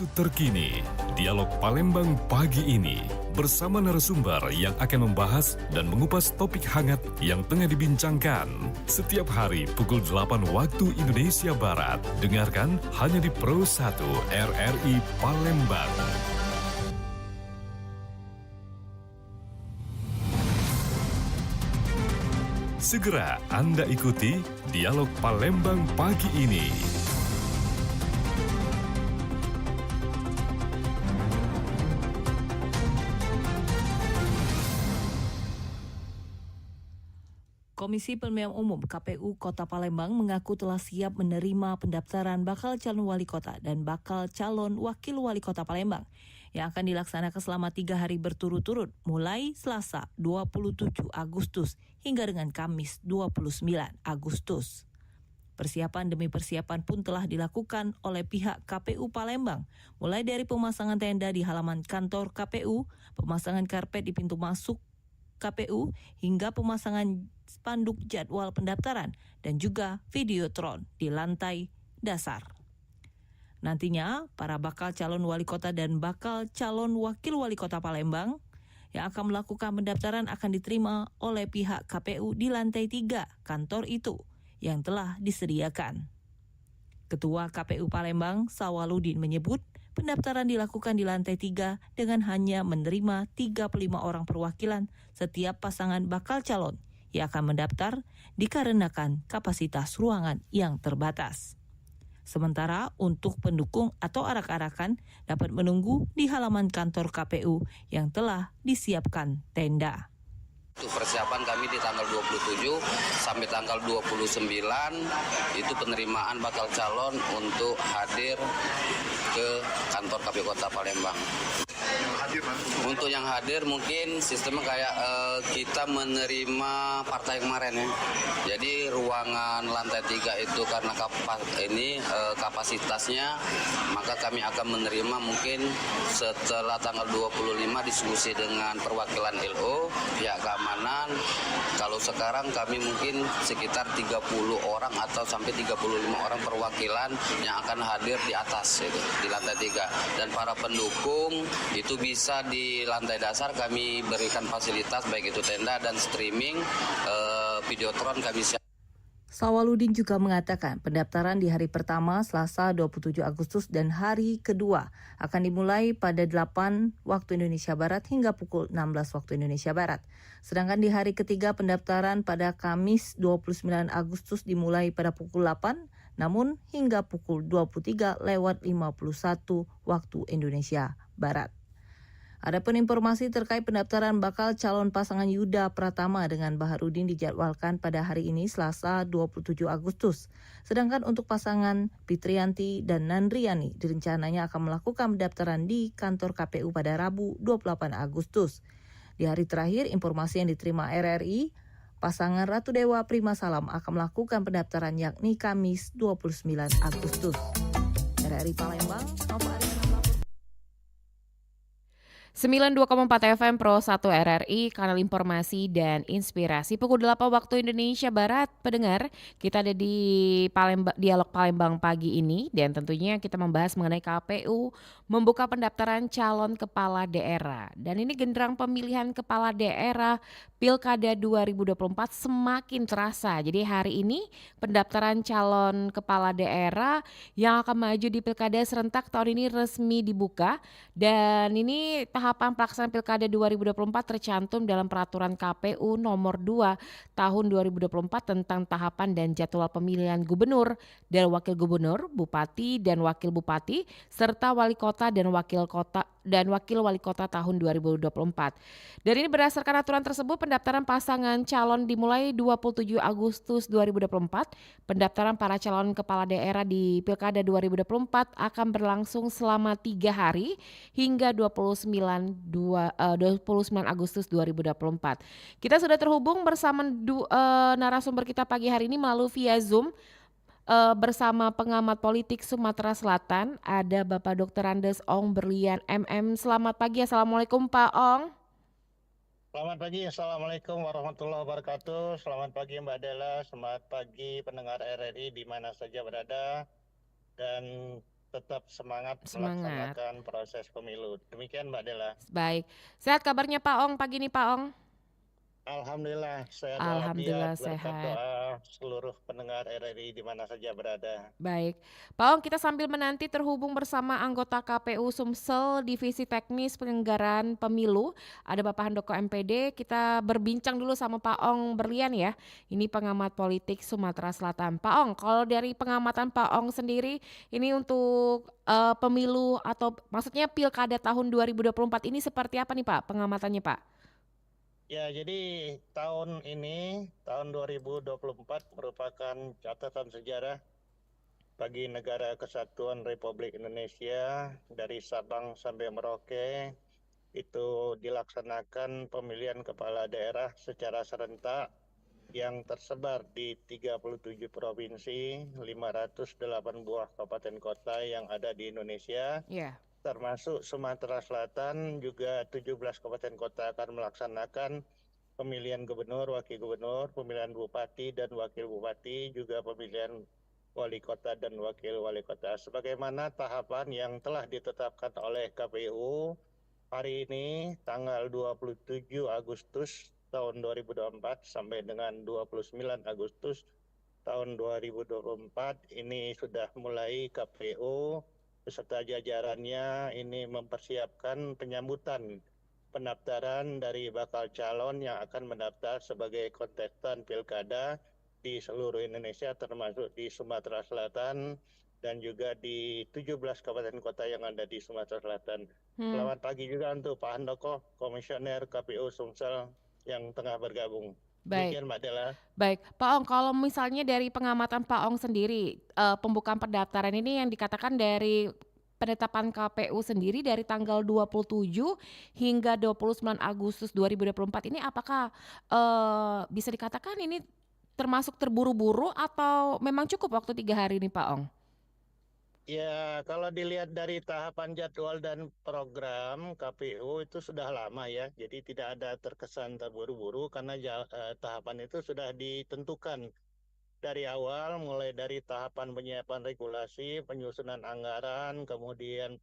Isu terkini, Dialog Palembang pagi ini bersama narasumber yang akan membahas dan mengupas topik hangat yang tengah dibincangkan. Setiap hari pukul 8 waktu Indonesia Barat. Dengarkan hanya di Pro 1 RRI Palembang. Segera Anda ikuti Dialog Palembang pagi ini. Komisi Pemilihan Umum KPU Kota Palembang mengaku telah siap menerima pendaftaran bakal calon wali kota dan bakal calon wakil wali kota Palembang yang akan dilaksanakan selama 3 hari berturut-turut mulai Selasa 27 Agustus hingga dengan Kamis 29 Agustus. Persiapan demi persiapan pun telah dilakukan oleh pihak KPU Palembang, mulai dari pemasangan tenda di halaman kantor KPU, pemasangan karpet di pintu masuk KPU, hingga pemasangan spanduk jadwal pendaftaran dan juga videotron di lantai dasar. Nantinya, para bakal calon wali kota dan bakal calon wakil wali kota Palembang yang akan melakukan pendaftaran akan diterima oleh pihak KPU di lantai 3 kantor itu yang telah disediakan. Ketua KPU Palembang, Sawaludin, menyebut pendaftaran dilakukan di lantai 3 dengan hanya menerima 35 orang perwakilan setiap pasangan bakal calon yang akan mendaftar dikarenakan kapasitas ruangan yang terbatas. Sementara untuk pendukung atau arak-arakan dapat menunggu di halaman kantor KPU yang telah disiapkan tenda. Persiapan kami di tanggal 27 sampai tanggal 29 itu penerimaan bakal calon untuk hadir ke kantor KPU Kota Palembang. Untuk yang hadir mungkin sistemnya kayak kita menerima partai kemarin ya. Jadi ruangan lantai 3 itu karena kapasitasnya, maka kami akan menerima mungkin setelah tanggal 25 diskusi dengan perwakilan LO, pihak keamanan. Kalau sekarang kami mungkin sekitar 30 orang atau sampai 35 orang perwakilan yang akan hadir di atas itu, di lantai 3. Dan para pendukung itu bisa di lantai dasar kami berikan fasilitas baik itu tenda dan streaming, videotron kami siap. Sawaludin juga mengatakan pendaftaran di hari pertama Selasa 27 Agustus dan hari kedua akan dimulai pada 8 waktu Indonesia Barat hingga pukul 16 waktu Indonesia Barat. Sedangkan di hari ketiga pendaftaran pada Kamis 29 Agustus dimulai pada pukul 8 namun hingga pukul 23:51 waktu Indonesia Barat. Adapun informasi terkait pendaftaran bakal calon pasangan Yuda Pratama dengan Baharudin dijadwalkan pada hari ini Selasa 27 Agustus. Sedangkan untuk pasangan Fitrianti dan Nandriani direncananya akan melakukan pendaftaran di kantor KPU pada Rabu 28 Agustus. Di hari terakhir informasi yang diterima RRI, pasangan Ratu Dewa Prima Salam akan melakukan pendaftaran yakni Kamis 29 Agustus. RRI Palembang, Nova Arifin. 92,4 FM Pro 1 RRI, kanal informasi dan inspirasi. Pukul 8 waktu Indonesia Barat, pendengar, kita ada di Dialog Palembang pagi ini. Dan tentunya kita membahas mengenai KPU membuka pendaftaran calon kepala daerah. Dan ini genderang pemilihan kepala daerah Pilkada 2024 semakin terasa. Jadi hari ini pendaftaran calon kepala daerah yang akan maju di Pilkada serentak tahun ini resmi dibuka. Dan ini tahapan pelaksanaan Pilkada 2024 tercantum dalam peraturan KPU nomor 2 tahun 2024 tentang tahapan dan jadwal pemilihan gubernur dan wakil gubernur, bupati dan wakil bupati, serta wali kota dan wakil wali kota tahun 2024. Dan ini berdasarkan aturan tersebut, pendaftaran pasangan calon dimulai 27 Agustus 2024. Pendaftaran para calon kepala daerah di Pilkada 2024 akan berlangsung selama 3 hari hingga 29 Agustus 2024. Kita sudah terhubung bersama narasumber kita pagi hari ini melalui via Zoom bersama pengamat politik Sumatera Selatan, ada Bapak Dr. Andes Ong Berlian MM. Selamat pagi, Assalamualaikum Pak Ong. Selamat pagi, Assalamualaikum warahmatullahi wabarakatuh. Selamat pagi Mbak Della, selamat pagi pendengar RRI di mana saja berada. Dan tetap semangat Semangat. melaksanakan proses pemilu. Demikian Mbak Dela. Baik. Sehat kabarnya Pak Ong pagi ini Pak Ong? Alhamdulillah sehat walafiat Alhamdulillah berkat sehat. doa seluruh pendengar RRI di mana saja berada. Baik. Pak Ong, kita sambil menanti terhubung bersama anggota KPU Sumsel Divisi Teknis Penyelenggaraan Pemilu. Ada Bapak Handoko MPD. Kita berbincang dulu sama Pak Ong Berlian ya. Ini pengamat politik Sumatera Selatan. Pak Ong, kalau dari pengamatan Pak Ong sendiri, ini untuk pemilu atau maksudnya pilkada tahun 2024 ini seperti apa nih Pak pengamatannya Pak? Ya, jadi tahun ini, tahun 2024 merupakan catatan sejarah bagi Negara Kesatuan Republik Indonesia dari Sabang sampai Merauke. Itu dilaksanakan pemilihan kepala daerah secara serentak yang tersebar di 37 provinsi, 508 buah kabupaten kota yang ada di Indonesia, Iya. termasuk Sumatera Selatan juga 17 kabupaten kota akan melaksanakan pemilihan gubernur, wakil gubernur, pemilihan bupati dan wakil bupati, juga pemilihan wali kota dan wakil wali kota. Sebagaimana tahapan yang telah ditetapkan oleh KPU hari ini tanggal 27 Agustus tahun 2024 sampai dengan 29 Agustus tahun 2024 ini sudah mulai KPU beserta jajarannya ini mempersiapkan penyambutan pendaftaran dari bakal calon yang akan mendaftar sebagai kontestan pilkada di seluruh Indonesia termasuk di Sumatera Selatan dan juga di 17 kabupaten kota yang ada di Sumatera Selatan. Selamat pagi juga untuk Pak Handoko, Komisioner KPU Sumsel yang tengah bergabung. Baik. Demikian Mbak Dela. Baik, Pak Ong, kalau misalnya dari pengamatan Pak Ong sendiri, pembukaan pendaftaran ini yang dikatakan dari penetapan KPU sendiri dari tanggal 27 hingga 29 Agustus 2024 ini apakah bisa dikatakan ini termasuk terburu-buru atau memang cukup waktu 3 hari ini Pak Ong? Ya, kalau dilihat dari tahapan jadwal dan program KPU itu sudah lama ya. Jadi tidak ada terkesan terburu-buru karena tahapan itu sudah ditentukan dari awal, mulai dari tahapan penyiapan regulasi, penyusunan anggaran, kemudian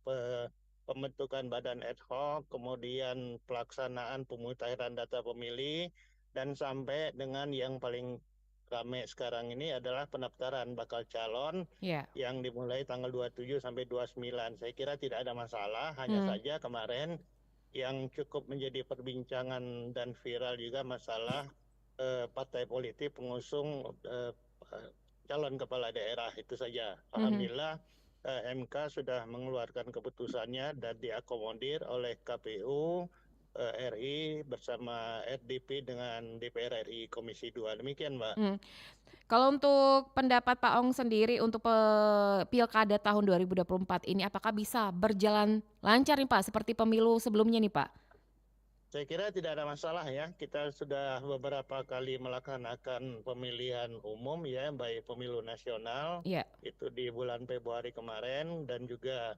pembentukan badan ad hoc, kemudian pelaksanaan pemutahiran data pemilih, dan sampai dengan yang paling ramai sekarang ini adalah pendaftaran bakal calon Iya. yang dimulai tanggal 27 sampai 29. Saya kira tidak ada masalah, hanya saja kemarin yang cukup menjadi perbincangan dan viral juga masalah partai politik pengusung calon kepala daerah itu saja. Alhamdulillah MK sudah mengeluarkan keputusannya dan diakomodir oleh KPU RI bersama RDP dengan DPR RI Komisi 2. Demikian Mbak. Kalau untuk pendapat Pak Ong sendiri untuk pilkada tahun 2024 ini apakah bisa berjalan lancar nih Pak seperti pemilu sebelumnya nih Pak? Saya kira tidak ada masalah ya. Kita sudah beberapa kali melaksanakan pemilihan umum ya, baik pemilu nasional Iya. itu di bulan Februari kemarin dan juga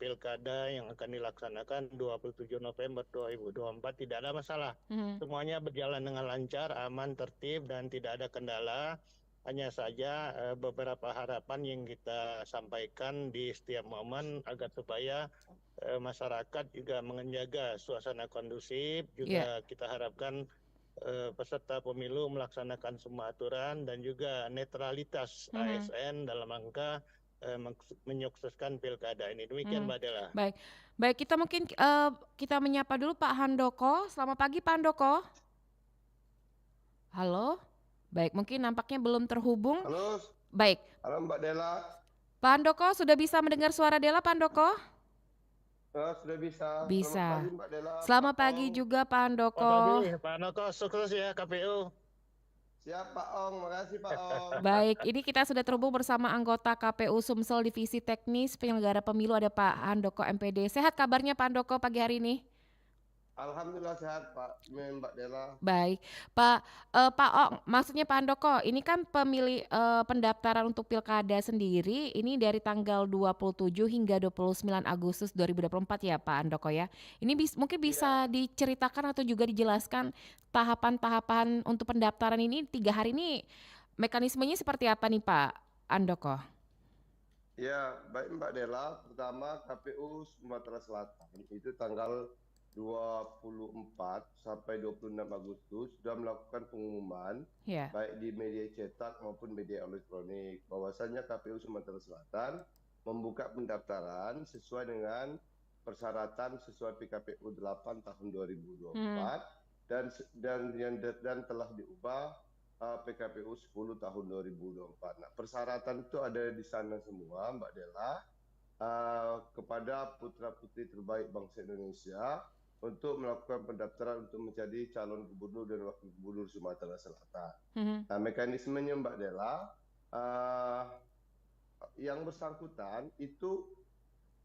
pilkada yang akan dilaksanakan 27 November 2024 tidak ada masalah. Semuanya berjalan dengan lancar, aman, tertib dan tidak ada kendala. Hanya saja beberapa harapan yang kita sampaikan di setiap momen agar supaya masyarakat juga menjaga suasana kondusif. Juga kita harapkan peserta pemilu melaksanakan semua aturan dan juga netralitas ASN dalam rangka menyukseskan pilkada ini. Demikian Mbak Dela. Baik, kita mungkin kita menyapa dulu Pak Handoko. Selamat pagi Pak Handoko. Halo. Baik, mungkin nampaknya belum terhubung. Halo. Baik. Halo Mbak Dela. Pak Handoko sudah bisa mendengar suara Dela Pak Handoko? Sudah bisa. Bisa. Selamat pagi Mbak Dela. Selamat pagi juga Pak Handoko. Selamat pagi Pak Handoko, sukses ya KPU. Siap Pak Ong, makasih Pak Ong. Baik, ini kita sudah terhubung bersama anggota KPU Sumsel Divisi Teknis Penyelenggara Pemilu ada Pak Handoko MPD. Sehat kabarnya Pak Handoko pagi hari ini? Alhamdulillah sehat Pak Mbak Dela. Baik, Pak Ong, maksudnya Pak Handoko, ini kan pendaftaran untuk pilkada sendiri ini dari tanggal 27 hingga 29 Agustus 2024 ya Pak Handoko ya. Ini mungkin bisa diceritakan atau juga dijelaskan tahapan-tahapan untuk pendaftaran ini 3 hari ini mekanismenya seperti apa nih Pak Handoko? Ya, baik Mbak Dela. Pertama, KPU Sumatera Selatan itu tanggal 24 sampai 26 Agustus sudah melakukan pengumuman Ya. baik di media cetak maupun media elektronik bahwasanya KPU Sumatera Selatan membuka pendaftaran sesuai dengan persyaratan sesuai PKPU 8 tahun Hmm. 2024 dan telah diubah PKPU 10 tahun 2024. Nah, persyaratan itu ada di sana semua, Mbak Dela, kepada putra-putri terbaik bangsa Indonesia untuk melakukan pendaftaran untuk menjadi calon gubernur dan wakil gubernur Sumatera Selatan. Mhm. Nah, mekanismenya Mbak Dela, yang bersangkutan itu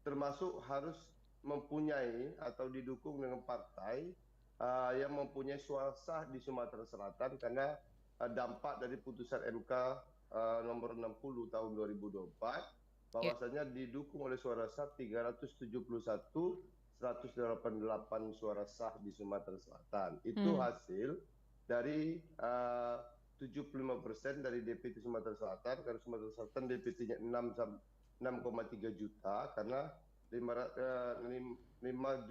termasuk harus mempunyai atau didukung dengan partai yang mempunyai suara sah di Sumatera Selatan karena dampak dari putusan MK nomor 60 tahun 2024 Ya. bahwasanya didukung oleh suara sah 371 188 suara sah di Sumatera Selatan. Itu hasil dari 75% dari DPT Sumatera Selatan, karena Sumatera Selatan DPT-nya 6,3 juta, karena 5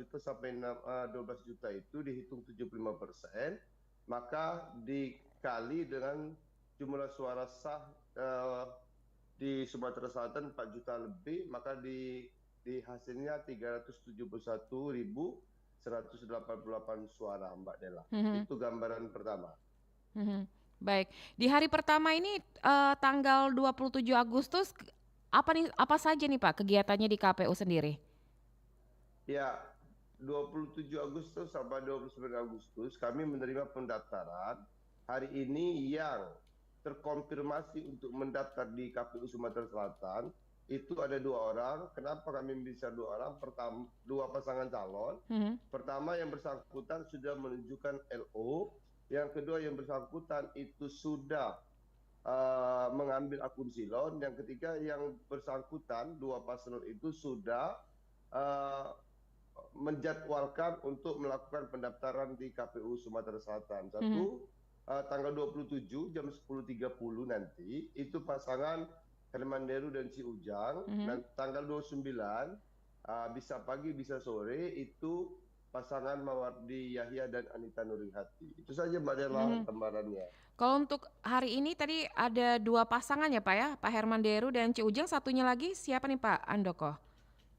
juta sampai 12 juta itu dihitung 75%, maka dikali dengan jumlah suara sah di Sumatera Selatan 4 juta lebih, maka di hasilnya 371.188 suara, Mbak Dela. Itu gambaran pertama. Baik, di hari pertama ini tanggal 27 Agustus apa saja nih Pak kegiatannya di KPU sendiri? Ya, 27 Agustus sampai 29 Agustus kami menerima pendaftaran. Hari ini yang terkonfirmasi untuk mendaftar di KPU Sumatera Selatan itu ada 2 orang. Kenapa kami bisa 2 orang? Pertama, 2 pasangan calon. Pertama, yang bersangkutan sudah menunjukkan LO. Yang kedua, yang bersangkutan itu sudah mengambil akun silon. Yang ketiga, yang bersangkutan 2 paslon itu sudah menjadwalkan untuk melakukan pendaftaran di KPU Sumatera Selatan. Tanggal 27 jam 10.30 nanti itu pasangan Herman Deru dan Si Ujang. Dan tanggal 29 bisa pagi bisa sore itu pasangan Mawardi Yahya dan Anita Nurihati. Itu saja Mbak Dela gambarannya. Kalau untuk hari ini tadi ada 2 pasangan ya Pak ya, Pak Herman Deru dan Ci Ujang, satunya lagi siapa nih Pak Andoko?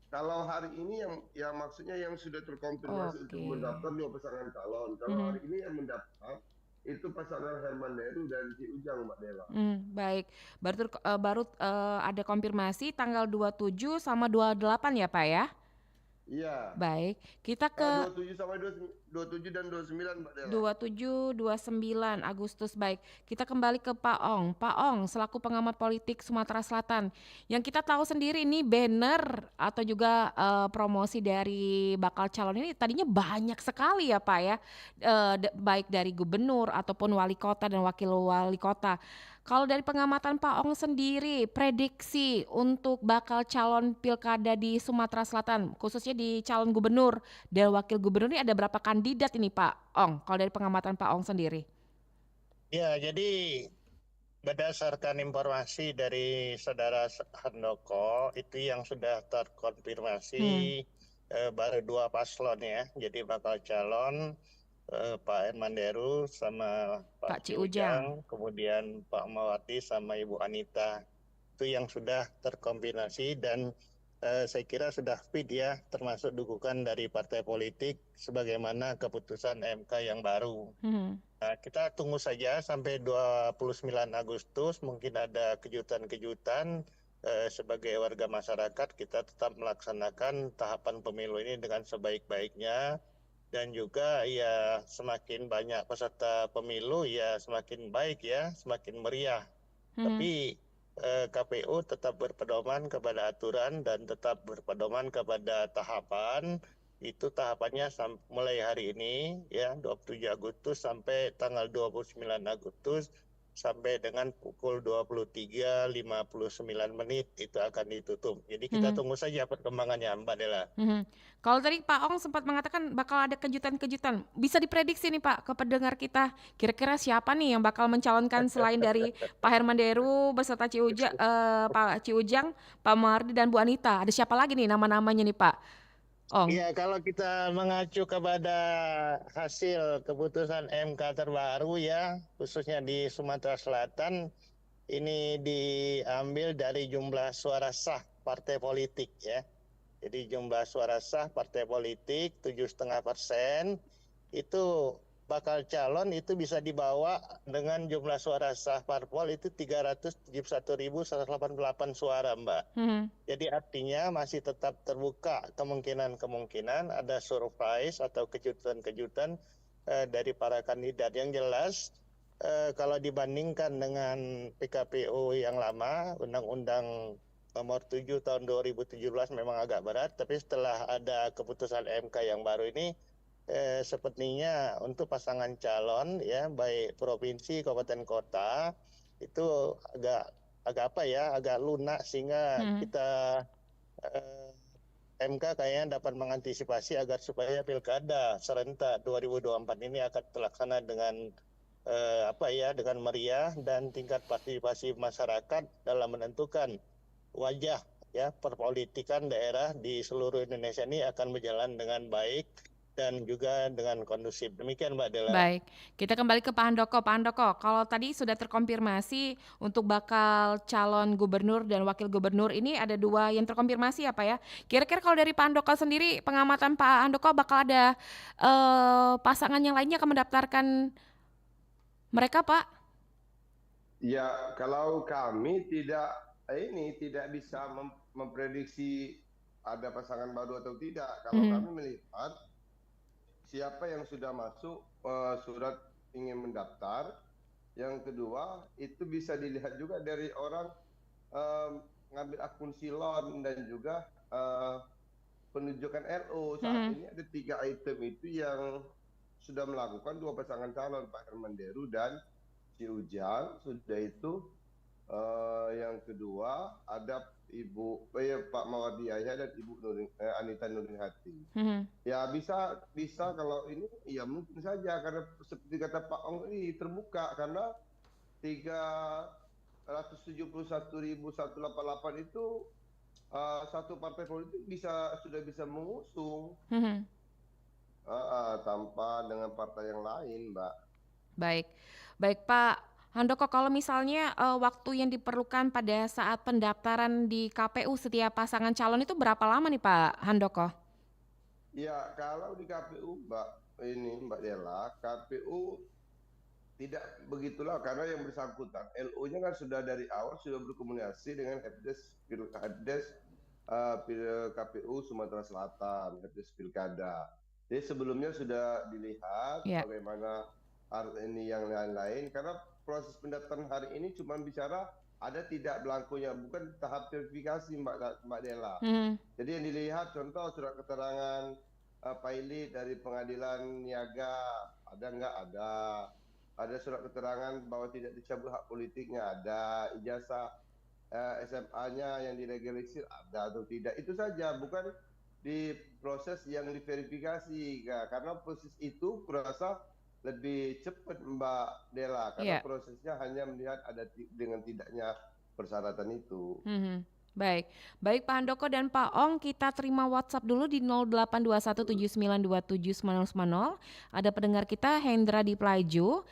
Kalau hari ini yang maksudnya yang sudah terkonfirmasi untuk mendaftar 2 pasangan calon. Kalau hari ini yang mendaftar itu pasangan Herman Deru dan Si Ujang, Mbak Dela. Baik, baru ada konfirmasi tanggal 27 sama 28 ya Pak ya? Iya. Baik, kita ke 27 dan 29 Mbak Dela. 27, 29 Agustus. Baik, kita kembali ke Pak Ong. Pak Ong, selaku pengamat politik Sumatera Selatan, yang kita tahu sendiri ini banner atau juga promosi dari bakal calon ini tadinya banyak sekali ya Pak ya, baik dari gubernur ataupun wali kota dan wakil wali kota. Kalau dari pengamatan Pak Ong sendiri, prediksi untuk bakal calon pilkada di Sumatera Selatan, khususnya di calon gubernur dan wakil gubernur ini ada berapa kandidat ini Pak Ong, kalau dari pengamatan Pak Ong sendiri? Ya, jadi berdasarkan informasi dari Saudara Handoko, itu yang sudah terkonfirmasi baru 2 paslon ya. Jadi bakal calon Pak Herman Deru sama Pak Ci Ci Ujang, kemudian Pak Mawati sama Ibu Anita. Itu yang sudah terkombinasi dan saya kira sudah fit ya, termasuk dukungan dari partai politik sebagaimana keputusan MK yang baru. Nah, kita tunggu saja sampai 29 Agustus, mungkin ada kejutan-kejutan. Sebagai warga masyarakat kita tetap melaksanakan tahapan pemilu ini dengan sebaik-baiknya. Dan juga ya semakin banyak peserta pemilu ya semakin baik ya, semakin meriah. Tapi KPU tetap berpedoman kepada aturan dan tetap berpedoman kepada tahapan. Itu tahapannya mulai hari ini ya 27 Agustus sampai tanggal 29 Agustus sampai dengan pukul 23.59 itu akan ditutup. Jadi kita Mhm. tunggu saja perkembangannya, Mbak Dela. Mhm. Kalau tadi Pak Ong sempat mengatakan bakal ada kejutan-kejutan, bisa diprediksi nih Pak ke pendengar kita, kira-kira siapa nih yang bakal mencalonkan selain dari Pak Herman Deru beserta Pak Ujang, Pak Mardi dan Bu Anita, ada siapa lagi nih nama-namanya nih Pak Ong? Ya, kalau kita mengacu kepada hasil keputusan MK terbaru ya, khususnya di Sumatera Selatan, ini diambil dari jumlah suara sah partai politik ya. Jadi jumlah suara sah partai politik 7,5%, itu bakal calon itu bisa dibawa dengan jumlah suara sah parpol itu 371.188 suara, Mbak. Mhm. Jadi artinya masih tetap terbuka kemungkinan-kemungkinan ada surprise atau kejutan-kejutan dari para kandidat. Yang jelas kalau dibandingkan dengan PKPU yang lama, Undang-Undang Nomor 7 Tahun 2017 memang agak berat, tapi setelah ada keputusan MK yang baru ini, sepertinya untuk pasangan calon ya baik provinsi, kabupaten, kota itu agak lunak sehingga Mhm. kita eh, MK kayaknya dapat mengantisipasi agar supaya pilkada serentak 2024 ini akan terlaksana dengan dengan meriah dan tingkat partisipasi masyarakat dalam menentukan wajah ya perpolitikan daerah di seluruh Indonesia ini akan berjalan dengan baik dan juga dengan kondusif. Demikian Mbak Dela. Baik, kita kembali ke Pak Handoko. Pak Handoko, kalau tadi sudah terkonfirmasi untuk bakal calon gubernur dan wakil gubernur ini ada 2 yang terkonfirmasi ya Pak ya. Kira-kira kalau dari Pak Handoko sendiri, pengamatan Pak Handoko bakal ada pasangan yang lainnya akan mendaftarkan mereka Pak? Ya, kalau kami tidak bisa memprediksi ada pasangan baru atau tidak. Kalau Mhm. kami melihat siapa yang sudah masuk surat ingin mendaftar. Yang kedua, itu bisa dilihat juga dari orang ngambil akun silon dan juga penunjukan LO. Saat Mhm. ini ada 3 item itu yang sudah melakukan 2 pasangan calon, Pak Herman Deru dan si Ujang. Sudah itu yang kedua ada Pak Mawardi Yahya dan Ibu Anita Nurhati. Mhm. Ya bisa kalau ini ya mungkin saja karena seperti kata Pak Ong ini terbuka karena 371.188 itu satu partai politik sudah bisa mengusung Mhm. tanpa dengan partai yang lain, Mbak. Baik. Baik Pak Handoko, kalau misalnya waktu yang diperlukan pada saat pendaftaran di KPU setiap pasangan calon itu berapa lama nih Pak Handoko? Ya kalau di KPU Mbak Dela, KPU tidak begitulah karena yang bersangkutan LO-nya kan sudah dari awal sudah berkomunikasi dengan KPU Sumatera Selatan, Herdes Pilkada. Jadi sebelumnya sudah dilihat Ya. bagaimana ini yang lain-lain karena proses pendaftaran hari ini cuma bicara ada tidak belangkonya, bukan tahap verifikasi Mbak Dela. Mhm. Jadi yang dilihat contoh surat keterangan pilot dari pengadilan niaga ada nggak ada surat keterangan bahwa tidak dicabut hak politiknya ada ijazah SMA-nya yang dilegalisir ada atau tidak itu saja bukan di proses yang diverifikasi karena proses itu kurasa lebih cepat Mbak Dela karena Iya. prosesnya hanya melihat ada dengan tidaknya persyaratan itu. Mhm. Baik. Baik Pak Handoko dan Pak Ong, kita terima WhatsApp dulu di 082179279090. Ada pendengar kita Hendra di Pelaju.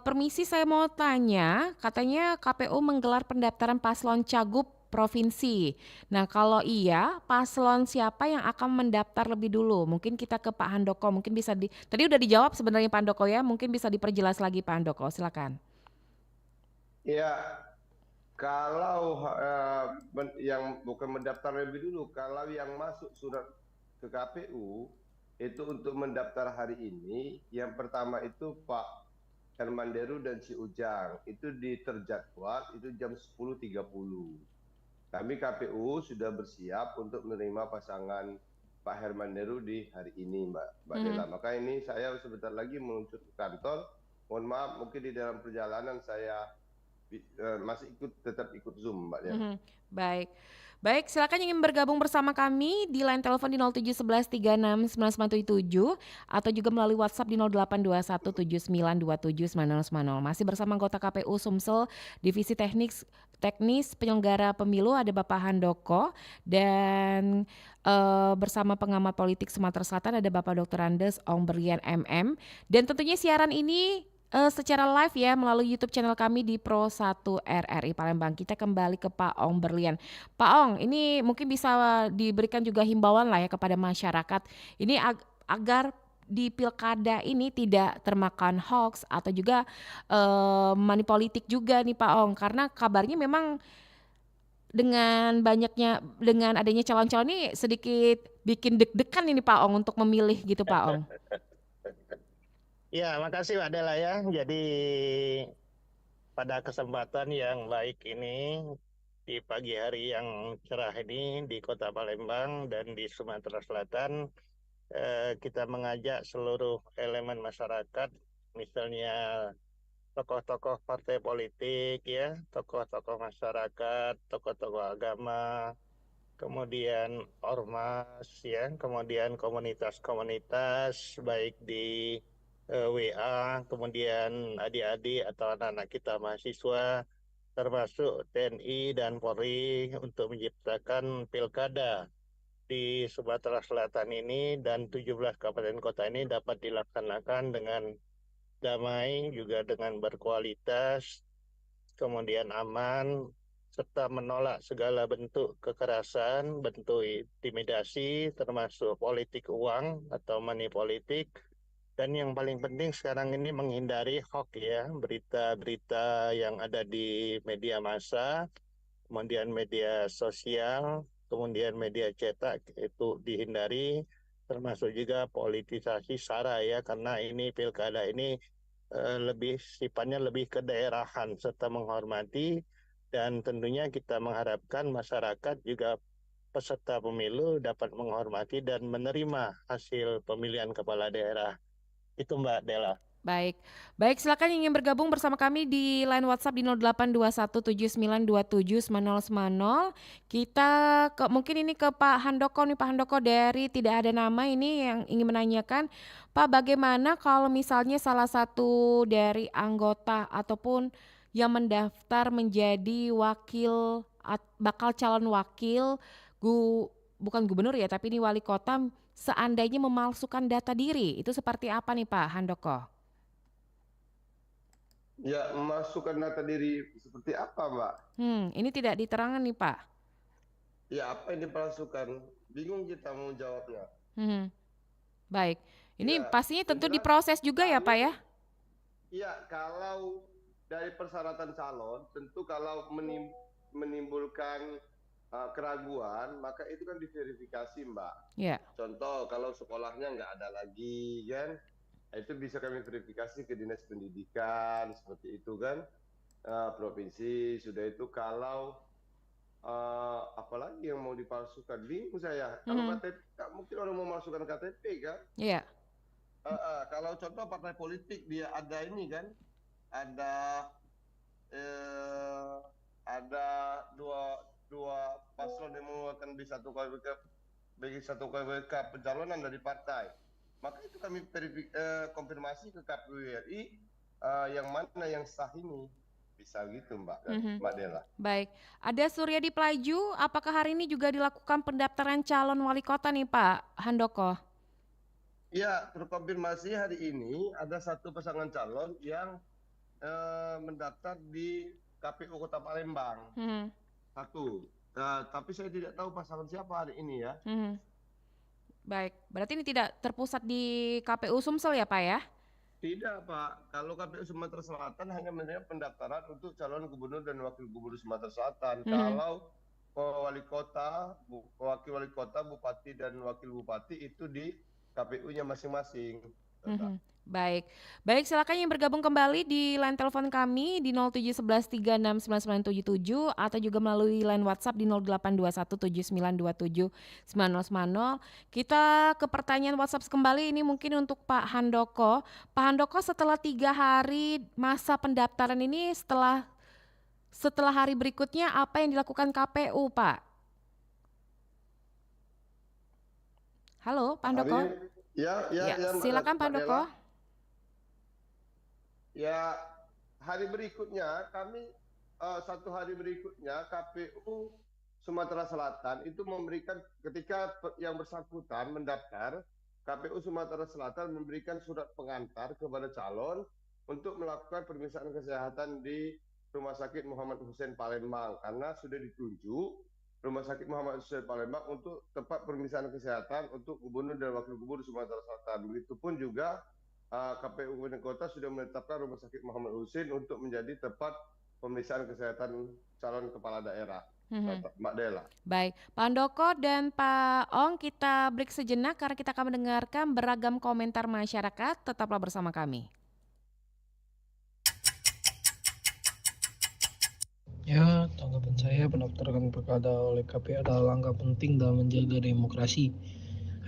Permisi saya mau tanya, katanya KPU menggelar pendaftaran paslon cagup provinsi. Nah kalau iya, paslon siapa yang akan mendaftar lebih dulu? Mungkin kita ke Pak Handoko, mungkin bisa tadi udah dijawab sebenarnya Pak Handoko ya, mungkin bisa diperjelas lagi Pak Handoko, silakan. Ya, kalau yang bukan mendaftar lebih dulu, kalau yang masuk surat ke KPU itu untuk mendaftar hari ini, yang pertama itu Pak Herman Deru dan si Ujang itu diterjadwal itu jam 10.30. Kami KPU sudah bersiap untuk menerima pasangan Pak Herman Deru di hari ini, Mbak Dela. Mhm. Maka ini saya sebentar lagi meluncur ke kantor Mohon maaf, mungkin di dalam perjalanan saya masih tetap ikut Zoom, Mbak Diana. Baik. Baik, silakan yang ingin bergabung bersama kami di line telepon di 0711 36 9977 atau juga melalui WhatsApp di 0821 7927 9090. Masih bersama anggota KPU Sumsel Divisi Teknis Penyelenggara Pemilu ada Bapak Handoko dan bersama pengamat politik Sumatera Selatan ada Bapak Dr. Andes Ong Berlian MM, dan tentunya siaran ini secara live ya melalui YouTube channel kami di Pro 1 RRI Palembang. Kita kembali ke Pak Ong Berlian. Pak Ong, ini mungkin bisa diberikan juga himbauan lah ya kepada masyarakat. Ini agar di pilkada ini tidak termakan hoax atau juga money politik juga nih Pak Ong. Karena kabarnya memang dengan adanya calon-calon ini sedikit bikin deg-degan ini Pak Ong untuk memilih gitu Pak Ong. Ya, makasih Mbak Dela ya. Jadi pada kesempatan yang baik ini di pagi hari yang cerah ini di Kota Palembang dan di Sumatera Selatan, kita mengajak seluruh elemen masyarakat, misalnya tokoh-tokoh partai politik ya, tokoh-tokoh masyarakat, tokoh-tokoh agama, kemudian ormas ya, kemudian komunitas-komunitas baik di WA, kemudian adik-adik atau anak-anak kita mahasiswa, termasuk TNI dan Polri untuk menciptakan pilkada di Sumatera Selatan ini dan 17 kabupaten kota ini dapat dilaksanakan dengan damai, juga dengan berkualitas, kemudian aman, serta menolak segala bentuk kekerasan, bentuk intimidasi, termasuk politik uang atau money politik. Dan yang paling penting sekarang ini menghindari hoax ya, berita-berita yang ada di media massa, kemudian media sosial, kemudian media cetak itu dihindari, termasuk juga politisasi SARA ya, karena ini pilkada ini lebih sifatnya lebih kedaerahan serta menghormati, dan tentunya kita mengharapkan masyarakat juga peserta pemilu dapat menghormati dan menerima hasil pemilihan kepala daerah. Itu Mbak Dela. Baik, baik silakan yang ingin bergabung bersama kami di line WhatsApp di 082179279090. Kita mungkin ini ke Pak Handoko nih, Pak Handoko dari tidak ada nama ini yang ingin menanyakan, Pak bagaimana kalau misalnya salah satu dari anggota ataupun yang mendaftar menjadi bakal calon wakil bukan gubernur ya, tapi ini wali kota seandainya memalsukan data diri, itu seperti apa nih Pak Handoko? Ya, memasukkan data diri seperti apa, Mbak? Ini tidak diterangkan nih Pak. Ya, apa yang dipalsukan? Bingung kita mau jawabnya. Baik, ini Ya, pastinya tentu yang jelas diproses juga ya Pak ya? Iya, kalau dari persyaratan calon, tentu kalau menimbulkan keraguan, maka itu kan diverifikasi, Mbak. Ya. Contoh, kalau sekolahnya nggak ada lagi, kan? Itu bisa kami verifikasi ke Dinas Pendidikan, seperti itu kan, provinsi. Sudah itu kalau apalagi yang mau dipalsukan, bingung saya. Kalau KTP, mungkin orang mau masukkan KTP kan? Iya. Kalau contoh partai politik dia ada ini kan, ada dua paslon yang mengeluarkan bagi satu KWK pencalonan dari partai, maka itu kami konfirmasi ke KPU RI yang mana yang sah ini, bisa gitu Mbak Dela. Baik, ada Suryadi Plaju, apakah hari ini juga dilakukan pendaftaran calon wali kota nih Pak Handoko? Ya, terkonfirmasi hari ini ada satu pasangan calon yang mendaftar di KPU Kota Palembang. Satu. Tapi saya tidak tahu pasangan siapa hari ini ya. Baik, berarti ini tidak terpusat di KPU Sumsel ya Pak ya? Tidak Pak, kalau KPU Sumatera Selatan hanya menerima pendaftaran untuk calon gubernur dan wakil gubernur Sumatera Selatan. Kalau wali kota, wakil wali kota, bupati dan wakil bupati itu di KPU-nya masing-masing. Nana. Baik. Baik, silakan yang bergabung kembali di line telepon kami di 0711369977 atau juga melalui line WhatsApp di 082179279090. Kita ke pertanyaan WhatsApp kembali, ini mungkin untuk Pak Handoko. Pak Handoko, setelah 3 hari masa pendaftaran ini, setelah hari berikutnya apa yang dilakukan KPU, Pak? Halo, Pak Handoko. Ya, silakan Pak Handoko. Ya, hari berikutnya kami 1 hari berikutnya KPU Sumatera Selatan itu memberikan, ketika yang bersangkutan mendaftar, KPU Sumatera Selatan memberikan surat pengantar kepada calon untuk melakukan pemeriksaan kesehatan di Rumah Sakit Muhammad Hussein Palembang, karena sudah ditunjuk Rumah Sakit Muhammad Hussein Palembang untuk tempat pemeriksaan kesehatan untuk Gubernur dan Wakil Gubernur Sumatera Selatan. Begitupun juga KPU Kabupaten Kota sudah menetapkan Rumah Sakit Muhammad Hussein untuk menjadi tempat pemeriksaan kesehatan calon kepala daerah. Mbak Dela. Baik, Pak Handoko dan Pak Ong, kita break sejenak karena kita akan mendengarkan beragam komentar masyarakat. Tetaplah bersama kami. Ya, tanggapan saya pendaftaran pilkada oleh KPU adalah langkah penting dalam menjaga demokrasi.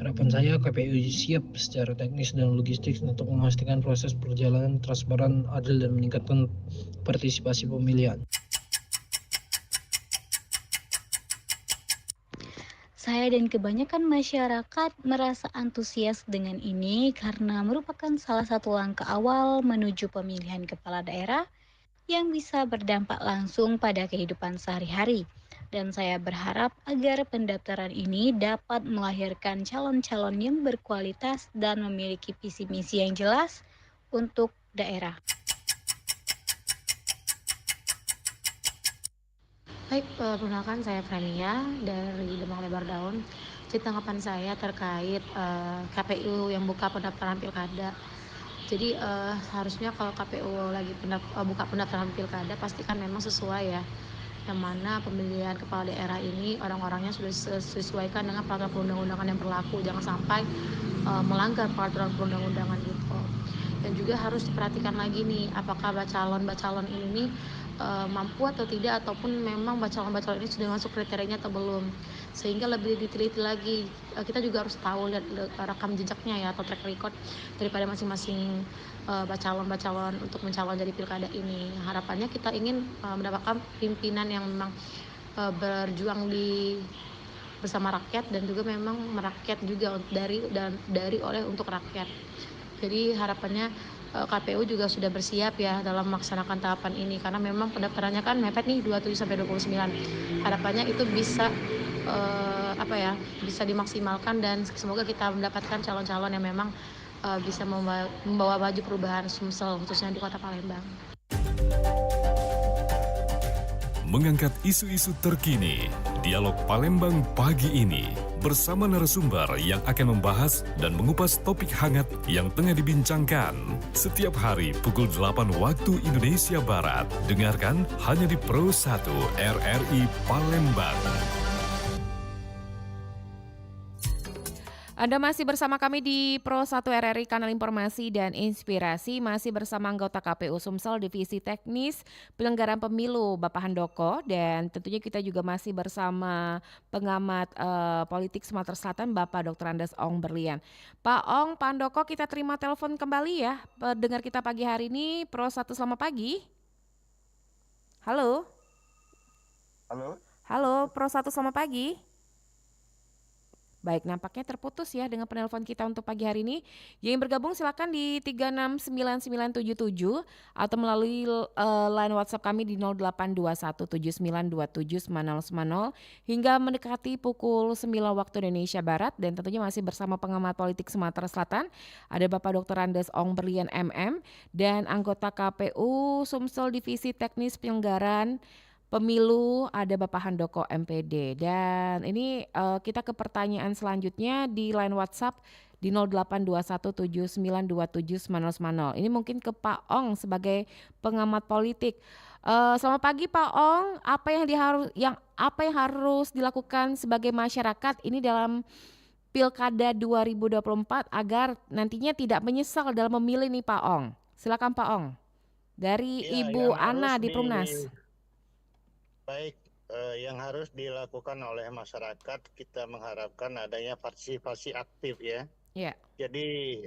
Harapan saya KPU siap secara teknis dan logistik untuk memastikan proses perjalanan transparan, adil, dan meningkatkan partisipasi pemilihan. Saya dan kebanyakan masyarakat merasa antusias dengan ini karena merupakan salah satu langkah awal menuju pemilihan kepala daerah yang bisa berdampak langsung pada kehidupan sehari-hari. Dan saya berharap agar pendaftaran ini dapat melahirkan calon-calon yang berkualitas dan memiliki visi misi yang jelas untuk daerah. Baik, perkenalkan saya Frenia dari Demang Lebar Daun. Jadi tanggapan saya terkait KPU yang buka pendaftaran pilkada. Jadi harusnya kalau KPU lagi buka pendaftaran pilkada pastikan memang sesuai ya. Yang mana pemilihan kepala daerah ini orang-orangnya sudah sesuaikan dengan peraturan perundang-undangan yang berlaku. Jangan sampai melanggar peraturan perundang-undangan gitu. Dan juga harus diperhatikan lagi nih, apakah bacalon ini nih mampu atau tidak, ataupun memang bacalon ini sudah masuk kriterianya atau belum, sehingga lebih diteliti lagi. Kita juga harus tahu lihat rekam jejaknya ya, atau track record daripada masing-masing bacalon untuk mencalon jadi pilkada ini. Harapannya kita ingin mendapatkan pimpinan yang memang berjuang bersama rakyat dan juga memang merakyat juga untuk rakyat. Jadi harapannya KPU juga sudah bersiap ya dalam melaksanakan tahapan ini, karena memang pendaftarannya kan mepet nih 27-29. Harapannya itu bisa bisa dimaksimalkan dan semoga kita mendapatkan calon-calon yang memang bisa membawa baju perubahan Sumsel khususnya di Kota Palembang. Mengangkat isu-isu terkini, Dialog Palembang pagi ini bersama narasumber yang akan membahas dan mengupas topik hangat yang tengah dibincangkan. Setiap hari pukul 8 waktu Indonesia Barat. Dengarkan hanya di Pro 1 RRI Palembang. Anda masih bersama kami di Pro 1 RRI, Kanal Informasi dan Inspirasi, masih bersama anggota KPU Sumsel Divisi Teknis Penyelenggaraan Pemilu Bapak Handoko, dan tentunya kita juga masih bersama pengamat politik Sumatera Selatan Bapak Dr. Andes Ong Berlian. Pak Ong, Pak Handoko, kita terima telepon kembali ya. Dengar kita pagi hari ini, Pro 1 selamat pagi. Halo. Halo, Pro 1 selamat pagi. Baik, nampaknya terputus ya dengan penelpon kita untuk pagi hari ini. Yang bergabung silakan di 369977 atau melalui line WhatsApp kami di 082179279090 hingga mendekati pukul 9 waktu Indonesia Barat, dan tentunya masih bersama pengamat politik Sumatera Selatan ada Bapak Dr. Andes Ong Berlian MM dan anggota KPU Sumsel Divisi Teknis Penyelenggaraan Pemilu ada Bapak Handoko MPD. Dan ini kita ke pertanyaan selanjutnya di line WhatsApp di 082179279090. Ini mungkin ke Pak Ong sebagai pengamat politik. Selamat pagi Pak Ong, apa yang harus dilakukan sebagai masyarakat ini dalam Pilkada 2024 agar nantinya tidak menyesal dalam memilih nih Pak Ong. Silakan Pak Ong. Dari Ya, Ibu Ana di Perumnas. Baik, yang harus dilakukan oleh masyarakat, kita mengharapkan adanya partisipasi aktif ya. Ya. Jadi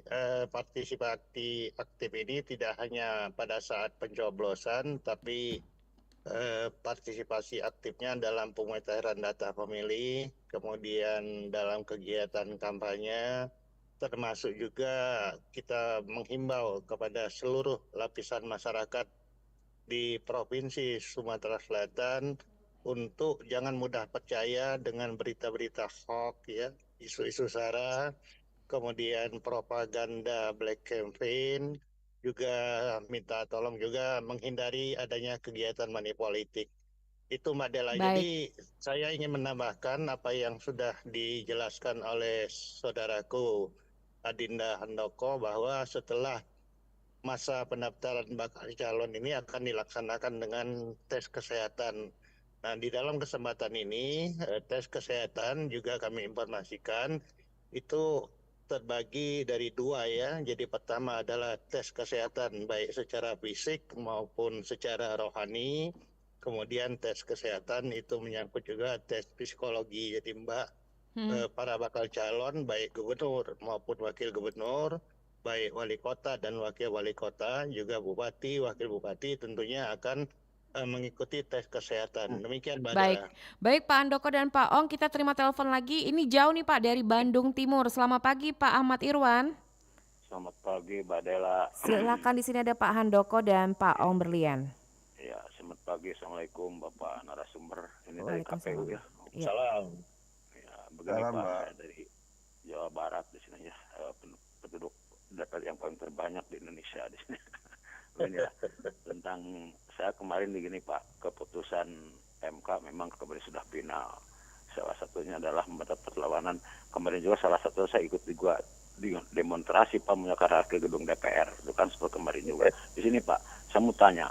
partisipasi aktif ini tidak hanya pada saat pencoblosan, tapi partisipasi aktifnya dalam pemutahiran data pemilih, kemudian dalam kegiatan kampanye, termasuk juga kita menghimbau kepada seluruh lapisan masyarakat di Provinsi Sumatera Selatan untuk jangan mudah percaya dengan berita-berita hoax ya, isu-isu sara, kemudian propaganda black campaign, juga minta tolong juga menghindari adanya kegiatan money politik. Itu Mbak Dela. Baik. Jadi saya ingin menambahkan apa yang sudah dijelaskan oleh saudaraku Adinda Handoko bahwa setelah masa pendaftaran bakal calon ini akan dilaksanakan dengan tes kesehatan. Nah, di dalam kesempatan ini tes kesehatan juga kami informasikan itu terbagi dari dua ya. Jadi pertama adalah tes kesehatan baik secara fisik maupun secara rohani. Kemudian tes kesehatan itu menyangkut juga tes psikologi. Jadi Mbak, para bakal calon baik gubernur maupun wakil gubernur, baik wali kota dan wakil wali kota, juga bupati, wakil bupati tentunya akan mengikuti tes kesehatan. Demikian Mbak Baik. Dela. Baik Pak Handoko dan Pak Ong, kita terima telepon lagi. Ini jauh nih Pak dari Bandung Timur. Selamat pagi Pak Ahmad Irwan. Selamat pagi Mbak Dela. Silakan, di sini ada Pak Handoko dan Pak Ong Berlian. Ya, selamat pagi. Assalamualaikum Bapak narasumber. Ini dari Waalaikumsalam. KPU ya. Ya. Salam. Ya, begini Salam, Pak, Mbak. saya dari Jawa Barat di sini ya. Penduduk data yang paling terbanyak di Indonesia di sini. Begini ya, tentang saya kemarin begini Pak, keputusan MK memang kemarin sudah final. Salah satunya adalah membatalkan perlawanan. Kemarin juga salah satu saya ikut juga di demonstrasi Pak menyakar ke gedung DPR. Itu kan seperti kemarin juga. Di sini Pak, saya mau tanya,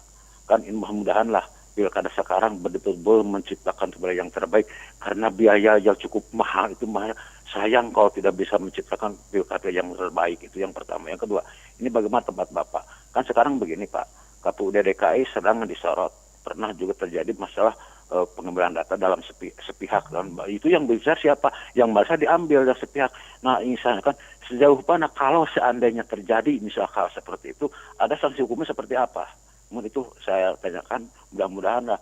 kan ini mudah-mudahan lah pilkada sekarang betul-betul menciptakan sebenarnya yang terbaik, karena biaya yang cukup mahal itu mahal. Sayang kalau tidak bisa menciptakan pilkada yang terbaik. Itu yang pertama. Yang kedua, ini bagaimana tempat Bapak? Kan sekarang begini Pak, KPUD DKI sedang disorot. Pernah juga terjadi masalah pengambilan data dalam sepihak. Dan itu yang besar siapa? Yang besar diambil dari sepihak. Nah, misalkan sejauh mana kalau seandainya terjadi misalkan seperti itu, ada sanksi hukumnya seperti apa? Namun itu saya tanyakan, mudah-mudahan lah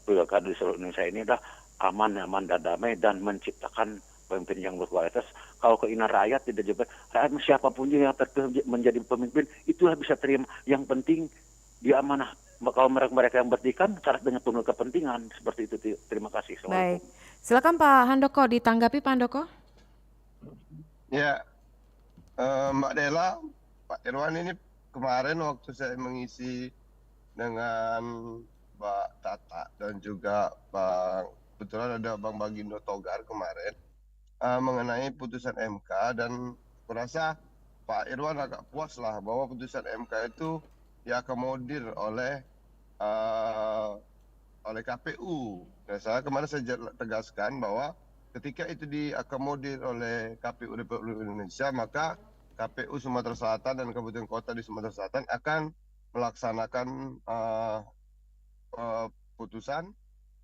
pilkada di seluruh Indonesia ini dah aman, nyaman, dan damai, dan menciptakan pemimpin yang berkualitas. Kalau keinginan rakyat tidak juga, rakyat siapapun yang terpilih menjadi pemimpin, itulah bisa terima. Yang penting dia amanah. Kalau mereka yang bertikan, syarat dengan penuh kepentingan. Seperti itu. Terima kasih. Baik. Silakan Pak Handoko, ditanggapi Pak Handoko. Ya, Mbak Dela, Pak Irwan ini kemarin waktu saya mengisi dengan Mbak Tata dan juga kebetulan ada Bang Bagindo Togar kemarin mengenai putusan MK, dan kurasa Pak Irwan agak puas lah bahwa putusan MK itu diakomodir oleh KPU. Dan kemarin saya tegaskan bahwa ketika itu diakomodir oleh KPU Republik Indonesia, maka KPU Sumatera Selatan dan Kabupaten Kota di Sumatera Selatan akan melaksanakan putusan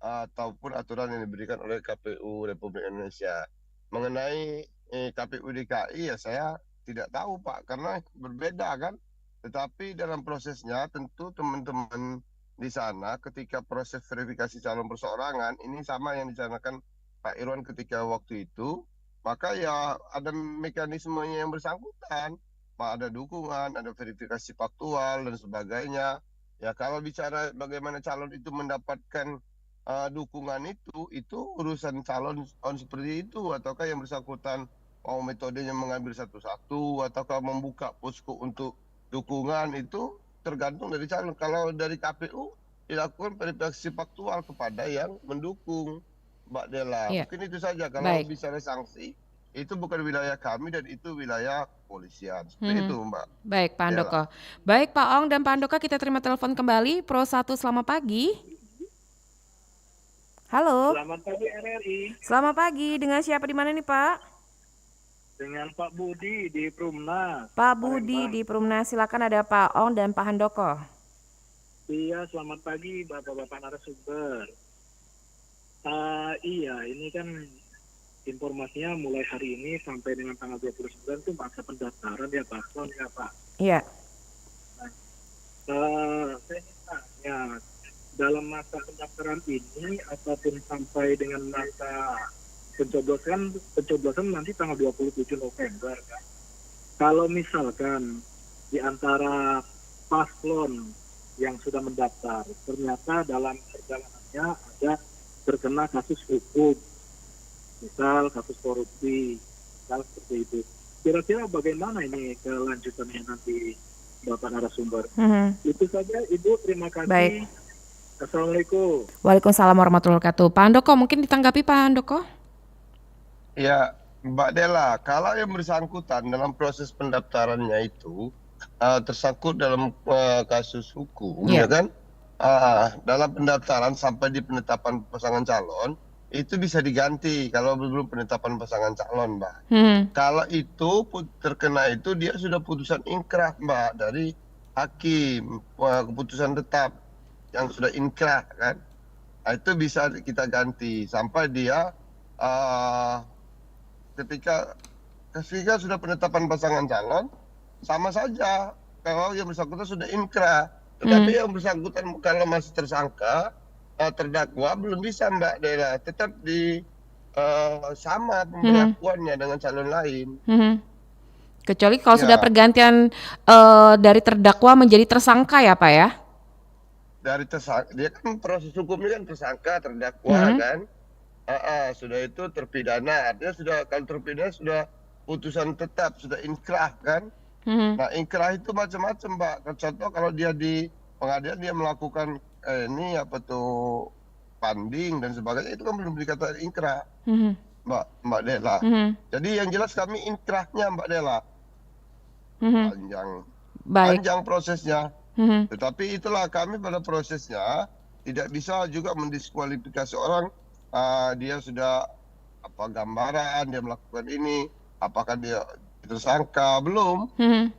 ataupun aturan yang diberikan oleh KPU Republik Indonesia. Mengenai KPU DKI ya saya tidak tahu Pak, karena berbeda kan. Tetapi dalam prosesnya tentu teman-teman di sana ketika proses verifikasi calon perseorangan ini sama yang dicanangkan Pak Irwan ketika waktu itu, maka ya ada mekanismenya yang bersangkutan. Pak, ada dukungan, ada verifikasi faktual dan sebagainya. Ya kalau bicara bagaimana calon itu mendapatkan dukungan itu urusan calon seperti itu, ataukah yang bersangkutan mau metodenya mengambil satu-satu, ataukah membuka posko untuk dukungan, itu tergantung dari calon. Kalau dari KPU dilakukan verifikasi faktual kepada yang mendukung, Mbak Dela. Iya. Mungkin itu saja. Kalau Baik. bicara sanksi, itu bukan wilayah kami dan itu wilayah kepolisian. Seperti itu, Mbak. Baik Pak Handoko. Baik Pak Ong dan Pak Handoko, kita terima telepon kembali. Pro 1, selamat pagi. Halo. Selamat pagi RRI. Selamat pagi. Dengan siapa di mana nih Pak? Dengan Pak Budi di Perumnas. Pak Budi di Perumnas, silakan, ada Pak Ong dan Pak Handoko. Iya, selamat pagi Bapak-Bapak narasumber. Iya, ini kan informasinya mulai hari ini sampai dengan tanggal 29 itu masa pendaftaran ya Pak. Ya Pak. Iya. Saya tanya, dalam masa pendaftaran ini ataupun sampai dengan masa pencoblosan nanti tanggal 27 November kan. Kalau misalkan di antara paslon yang sudah mendaftar ternyata dalam perjalanannya ada terkena kasus hukum, misal kasus korupsi, misal seperti itu. Kira-kira bagaimana ini kelanjutannya nanti Bapak narasumber? Itu saja Ibu, terima kasih. Baik. Assalamualaikum. Waalaikumsalam warahmatullahi wabarakatuh. Pak Handoko, mungkin ditanggapi Pak Handoko? Ya, Mbak Dela, kalau yang bersangkutan dalam proses pendaftarannya itu tersangkut dalam kasus hukum, ya kan? Dalam pendaftaran sampai di penetapan pasangan calon, itu bisa diganti kalau belum penetapan pasangan calon, Mbak. Kalau itu terkena itu dia sudah putusan inkrah, Mbak, dari hakim, keputusan tetap yang sudah inkrah kan. Nah, itu bisa kita ganti sampai dia ketika sudah penetapan pasangan calon, sama saja kalau yang bersangkutan sudah inkrah. Tetapi yang bersangkutan kalau masih tersangka, terdakwa belum bisa Mbak Dela, tetap di sama pemberlakuannya dengan calon lain. Kecuali kalau sudah pergantian dari terdakwa menjadi tersangka ya Pak ya? Dari tersangka, dia kan proses hukumnya kan tersangka, terdakwa kan. Sudah itu terpidana, artinya sudah kalau terpidana sudah putusan tetap, sudah inkrah kan. Nah inkrah itu macam-macam Mbak. Contoh kalau dia di pengadilan dia melakukan ini apa tuh banding dan sebagainya, itu kan belum dikatakan inkrah, Mbak Dela. Jadi yang jelas kami inkrahnya Mbak Dela. Panjang prosesnya. Tetapi itulah kami pada prosesnya tidak bisa juga mendiskualifikasi orang. Dia sudah gambaran dia melakukan ini, apakah dia tersangka belum.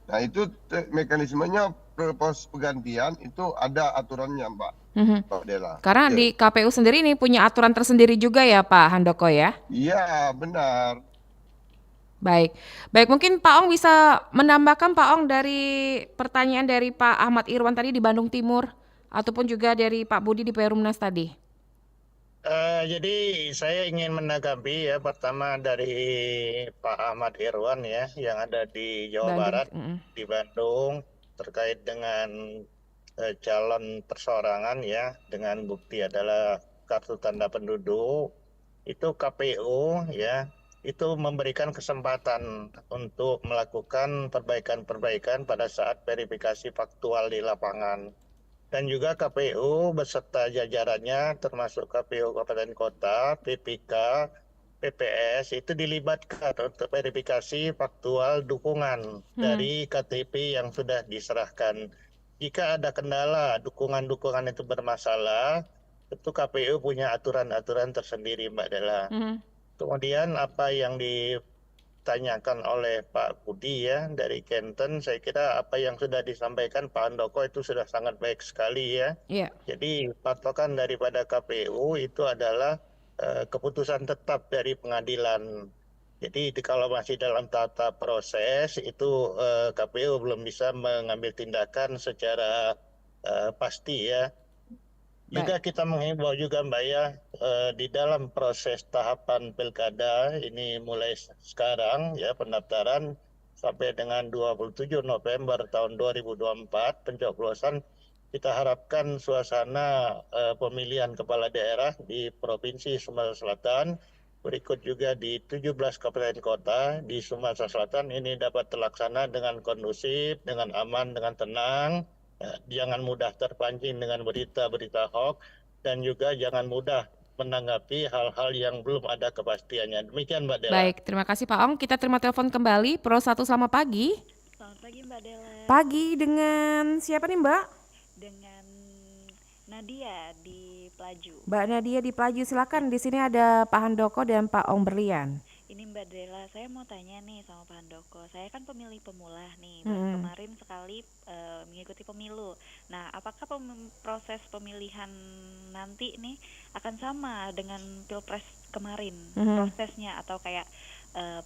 Nah itu mekanismenya proses penggantian itu ada aturannya Mbak Dela. Karena di KPU sendiri ini punya aturan tersendiri juga ya Pak Handoko ya? Iya benar. Baik mungkin Pak Ong bisa menambahkan Pak Ong dari pertanyaan dari Pak Ahmad Irwan tadi di Bandung Timur ataupun juga dari Pak Budi di Perumnas tadi. Jadi saya ingin menanggapi ya, pertama dari Pak Ahmad Irwan ya yang ada di Jawa Barat, di Bandung, terkait dengan calon perseorangan ya dengan bukti adalah kartu tanda penduduk. Itu KPU ya itu memberikan kesempatan untuk melakukan perbaikan-perbaikan pada saat verifikasi faktual di lapangan. Dan juga KPU beserta jajarannya termasuk KPU Kabupaten Kota, PPK, PPS itu dilibatkan untuk verifikasi faktual dukungan dari KTP yang sudah diserahkan. Jika ada kendala dukungan-dukungan itu bermasalah, itu KPU punya aturan-aturan tersendiri Mbak Dela. Kemudian apa yang ditanyakan oleh Pak Budi ya dari Kenten, saya kira apa yang sudah disampaikan Pak Handoko itu sudah sangat baik sekali ya. Jadi patokan daripada KPU itu adalah keputusan tetap dari pengadilan. Jadi kalau masih dalam tahap proses itu KPU belum bisa mengambil tindakan secara pasti ya. Juga kita menghimbau juga Mbak ya, di dalam proses tahapan pilkada ini mulai sekarang ya pendaftaran sampai dengan 27 November tahun 2024 pencoblosan, kita harapkan suasana pemilihan kepala daerah di Provinsi Sumatera Selatan, berikut juga di 17 kabupaten kota di Sumatera Selatan ini dapat terlaksana dengan kondusif, dengan aman, dengan tenang. Jangan mudah terpancing dengan berita-berita hoax dan juga jangan mudah menanggapi hal-hal yang belum ada kepastiannya. Demikian Mbak Dela. Baik, terima kasih Pak Ong. Kita terima telepon kembali. Pro 1 selamat pagi. Selamat pagi Mbak Dela. Pagi, dengan siapa nih Mbak? Dengan Nadia di Pelaju. Mbak Nadia di Pelaju, silakan. Di sini ada Pak Handoko dan Pak Ong Berlian. Ini Mbak Dela, saya mau tanya nih sama Pak Handoko. Saya kan pemilih pemula nih, baru kemarin sekali mengikuti pemilu. Nah, apakah proses pemilihan nanti nih akan sama dengan Pilpres kemarin prosesnya atau kayak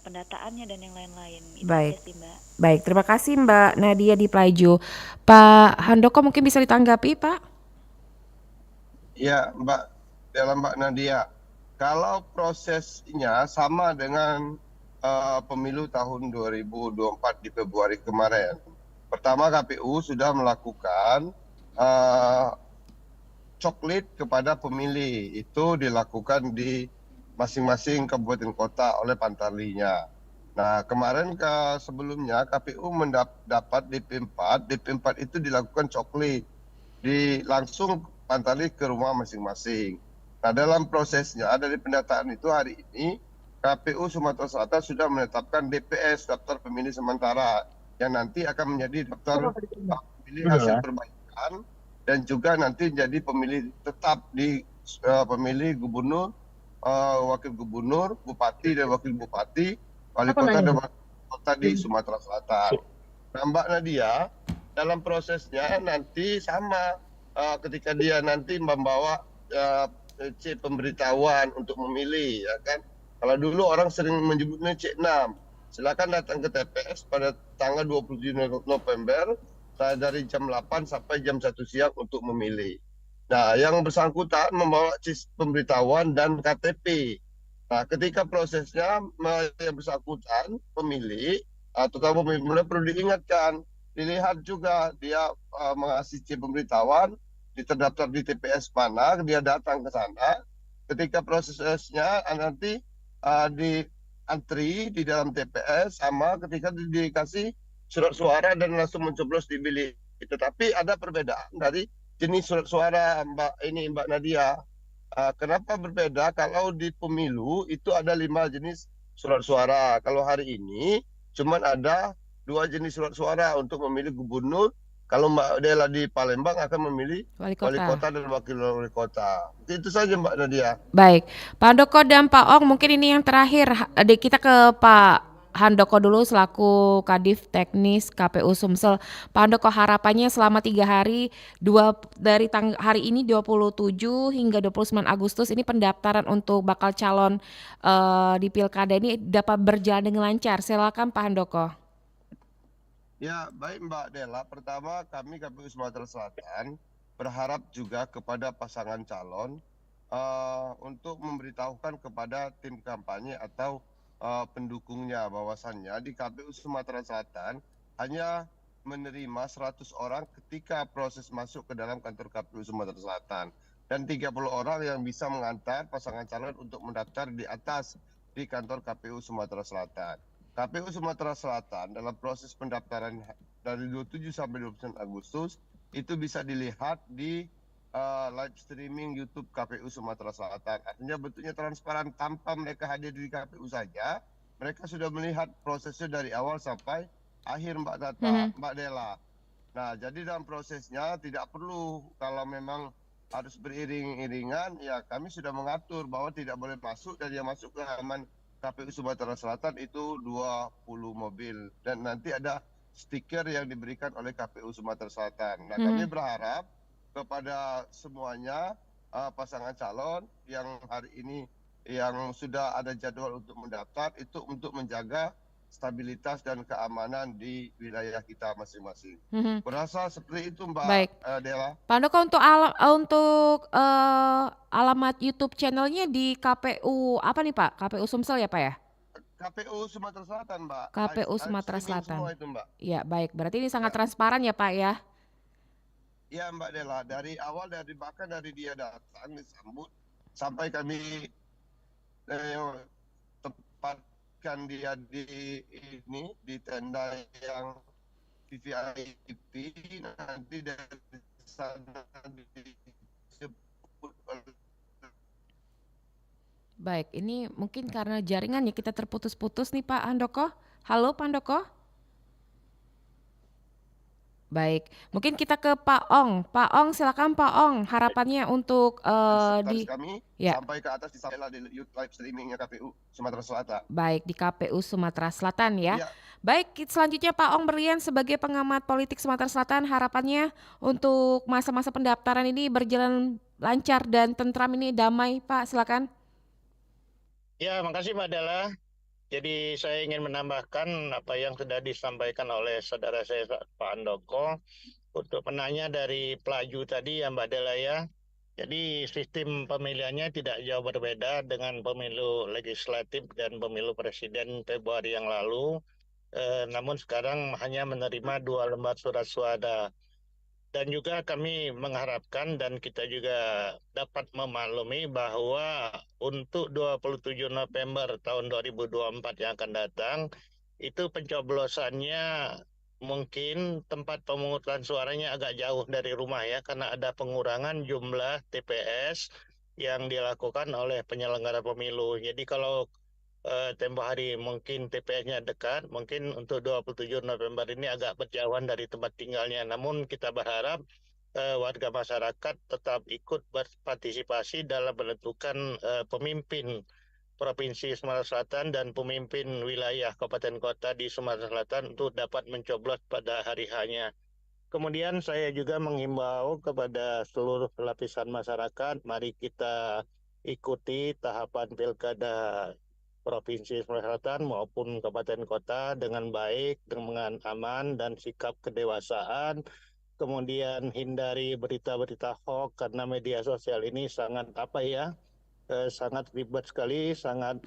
pendataannya dan yang lain-lain? Itu Baik. aja sih Mbak. Baik, terima kasih Mbak Nadia di Pelaju. Pak Handoko mungkin bisa ditanggapi, Pak? Ya, Mbak Nadia, kalau prosesnya sama dengan pemilu tahun 2024 di Februari kemarin. Pertama, KPU sudah melakukan coklit kepada pemilih. Itu dilakukan di masing-masing kabupaten kota oleh pantarlinya. Nah, kemarin sebelumnya KPU mendapat DP4 itu dilakukan coklit. Langsung pantarli ke rumah masing-masing. Nah, dalam prosesnya dari pendataan itu hari ini KPU Sumatera Selatan sudah menetapkan DPS, daftar pemilih sementara, yang nanti akan menjadi daftar pemilih hasil perbaikan dan juga nanti jadi pemilih tetap di pemilih gubernur, wakil gubernur, bupati dan wakil bupati, wali kota dan wali kota di Sumatera Selatan. Nah, Mbak Nadia, dalam prosesnya nanti sama ketika dia nanti membawa C pemberitahuan untuk memilih, ya kan? Kalau dulu orang sering menyebutnya C6, silakan datang ke TPS pada tanggal 27 November dari jam 8 sampai jam 1 siang untuk memilih. Nah, yang bersangkutan membawa C pemberitahuan dan KTP. Nah, ketika prosesnya yang bersangkutan pemilih atau kamu pemilih perlu diingatkan, dilihat juga dia mengasih C pemberitahuan, terdaftar di TPS mana, dia datang ke sana. Ketika prosesnya nanti di antri di dalam TPS sama ketika dikasih surat suara dan langsung mencoblos di bilik. Tetapi ada perbedaan dari jenis surat suara Mbak Nadia. Kenapa berbeda? Kalau di pemilu itu ada 5 jenis surat suara. Kalau hari ini cuma ada 2 jenis surat suara untuk memilih gubernur. Kalau Mbak Dela di Palembang akan memilih wali kota dan wakil wali kota. Itu saja Mbak Nadia. Baik, Pak Handoko dan Pak Ong, mungkin ini yang terakhir. Kita ke Pak Handoko dulu selaku Kadif Teknis KPU Sumsel. Pak Handoko, harapannya selama 3 hari, dari hari ini 27 hingga 29 Agustus ini pendaftaran untuk bakal calon di Pilkada ini dapat berjalan dengan lancar. Silakan Pak Handoko. Ya, baik Mbak Dela. Pertama, kami KPU Sumatera Selatan berharap juga kepada pasangan calon untuk memberitahukan kepada tim kampanye atau pendukungnya bahwasannya di KPU Sumatera Selatan hanya menerima 100 orang ketika proses masuk ke dalam kantor KPU Sumatera Selatan dan 30 orang yang bisa mengantar pasangan calon untuk mendaftar di atas di kantor KPU Sumatera Selatan. KPU Sumatera Selatan dalam proses pendaftaran dari 27 sampai 29 Agustus itu bisa dilihat di live streaming YouTube KPU Sumatera Selatan. Artinya bentuknya transparan tanpa mereka hadir di KPU saja, mereka sudah melihat prosesnya dari awal sampai akhir Mbak Dela. Nah, jadi dalam prosesnya tidak perlu kalau memang harus beriring-iringan, ya kami sudah mengatur bahwa tidak boleh masuk dan yang masuk ke halaman KPU Sumatera Selatan itu 20 mobil dan nanti ada stiker yang diberikan oleh KPU Sumatera Selatan. Nah, kami berharap kepada semuanya pasangan calon yang hari ini yang sudah ada jadwal untuk mendaftar itu untuk menjaga stabilitas dan keamanan di wilayah kita masing-masing. Berasa seperti itu Mbak Dela. Pak Handoko, untuk alamat YouTube channelnya di KPU apa nih Pak? KPU Sumsel ya Pak ya? KPU Sumatera Selatan Mbak. KPU Sumatera Selatan. Semua itu Mbak. Ya baik, berarti ini sangat transparan ya Pak ya? Iya Mbak Dela, bahkan dari dia datang disambut sampai kami tempatkan dia di tenda yang VIP, nanti dari sana dijemput oleh. Baik, ini mungkin karena jaringannya kita terputus-putus nih Pak Handoko. Halo Pak Handoko. Baik, mungkin kita ke Pak Ong. Pak Ong, silakan Pak Ong, harapannya untuk Sekretaris di kami ya, sampai ke atas disampaikan di YouTube live streamingnya KPU Sumatera Selatan. baik di KPU Sumatera Selatan ya. Iya, Baik, selanjutnya Pak Ong Berlian sebagai pengamat politik Sumatera Selatan, harapannya untuk masa-masa pendaftaran ini berjalan lancar dan tentram ini damai, Pak, silakan. Ya, makasih Mbak Della. Jadi saya ingin menambahkan apa yang sudah disampaikan oleh saudara saya Pak Handoko untuk penanya dari pelaju tadi ya Mbak Della ya. Jadi sistem pemilihannya tidak jauh berbeda dengan pemilu legislatif dan pemilu presiden Februari yang lalu. Namun sekarang hanya menerima 2 lembar surat suara. Dan juga kami mengharapkan dan kita juga dapat memaklumi bahwa untuk 27 November tahun 2024 yang akan datang, itu pencoblosannya mungkin tempat pemungutan suaranya agak jauh dari rumah ya, karena ada pengurangan jumlah TPS yang dilakukan oleh penyelenggara pemilu. Jadi kalau tempo hari mungkin TPS-nya dekat, mungkin untuk 27 November ini agak berjauhan dari tempat tinggalnya. Namun kita berharap warga masyarakat tetap ikut berpartisipasi dalam menentukan pemimpin Provinsi Sumatera Selatan dan pemimpin wilayah kabupaten kota di Sumatera Selatan untuk dapat mencoblos pada hari H-nya. Kemudian saya juga menghimbau kepada seluruh lapisan masyarakat, mari kita ikuti tahapan pilkada Provinsi Sumatera Selatan maupun kabupaten kota dengan baik, dengan aman dan sikap kedewasaan. Kemudian hindari berita-berita hoax karena media sosial ini sangat sangat ribet sekali, sangat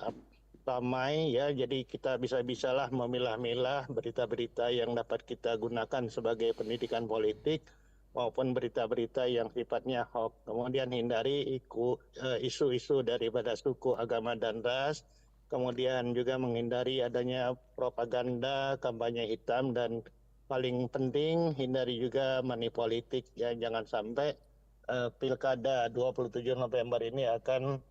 ramai ya. Jadi kita bisa-bisalah memilah-milah berita-berita yang dapat kita gunakan sebagai pendidikan politik maupun berita-berita yang sifatnya hoax. Kemudian hindari isu-isu daripada suku, agama dan ras. Kemudian juga menghindari adanya propaganda, kampanye hitam, dan paling penting hindari juga money politik ya. Jangan sampai pilkada 27 November ini akan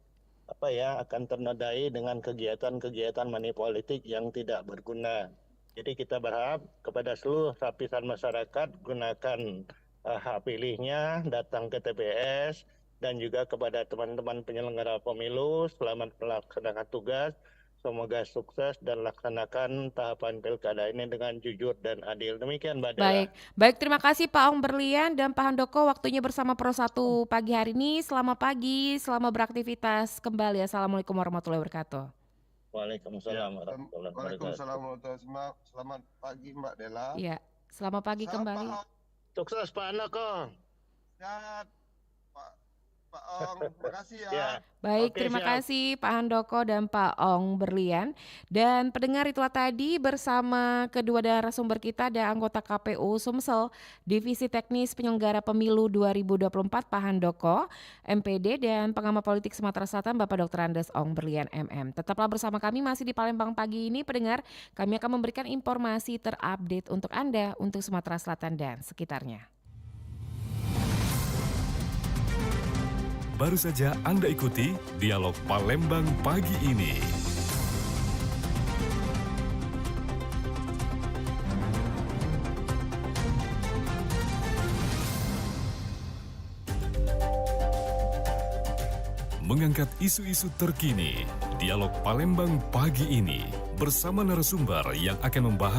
ternodai dengan kegiatan-kegiatan money politik yang tidak berguna. Jadi kita berharap kepada seluruh lapisan masyarakat gunakan hak pilihnya, datang ke TPS, dan juga kepada teman-teman penyelenggara pemilu, selamat melaksanakan tugas, semoga sukses dan laksanakan tahapan pilkada ini dengan jujur dan adil. Demikian Mbak Della. Baik, terima kasih Pak Ong Berlian dan Pak Handoko waktunya bersama Pro 1 pagi hari ini. Selamat pagi, selamat beraktivitas kembali. Assalamualaikum warahmatullahi wabarakatuh. Waalaikumsalam warahmatullahi wabarakatuh. Waalaikumsalam warahmatullahi wabarakatuh. Selamat pagi Mbak Della. Ya, selamat pagi kembali. Sukses Pak Handoko. Sehat Pak Ong, makasih ya. Baik, Oke, terima siap. kasih Pak Handoko dan Pak Ong Berlian. Dan pendengar, itulah tadi bersama kedua narasumber kita ada anggota KPU Sumsel, Divisi Teknis Penyelenggara Pemilu 2024 Pak Handoko, MPD, dan pengamat politik Sumatera Selatan Bapak Dr. Andes Ong Berlian MM. Tetaplah bersama kami masih di Palembang pagi ini pendengar. Kami akan memberikan informasi terupdate untuk Anda untuk Sumatera Selatan dan sekitarnya. Baru saja Anda ikuti Dialog Palembang pagi ini. Mengangkat isu-isu terkini, Dialog Palembang pagi ini bersama narasumber yang akan membahas